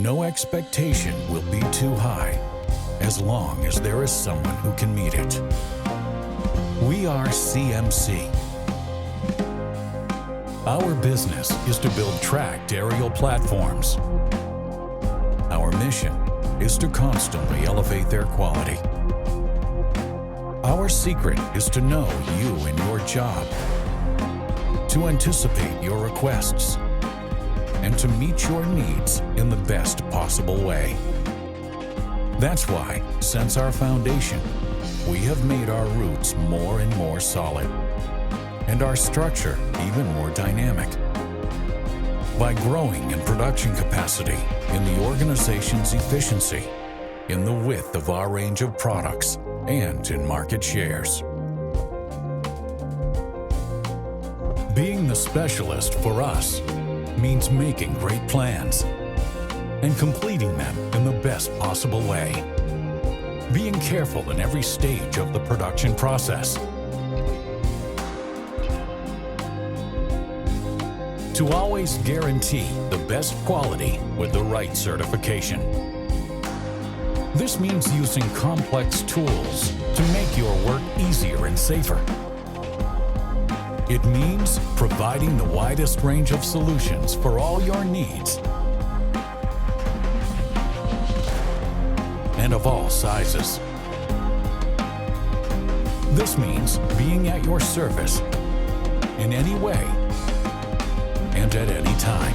No expectation will be too high as long as there is someone who can meet it. We are CMC. Our business is to build tracked aerial platforms. Our mission is to constantly elevate their quality. Our secret is to know you and your job, to anticipate your requests, and to meet your needs in the best possible way. That's why, since our foundation, we have made our roots more and more solid, and our structure even more dynamic. By growing in production capacity, in the organization's efficiency, in the width of our range of products, and in market shares. Being the specialist for us means making great plans and completing them in the best possible way. Being careful in every stage of the production process. To always guarantee the best quality with the right certification. This means using complex tools to make your work easier and safer. It means providing the widest range of solutions for all your needs and of all sizes. This means being at your service in any way and at any time.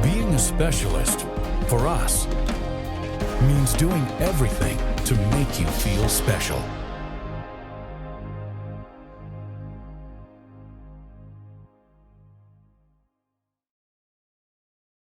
Being a specialist, for us, means doing everything to make you feel special.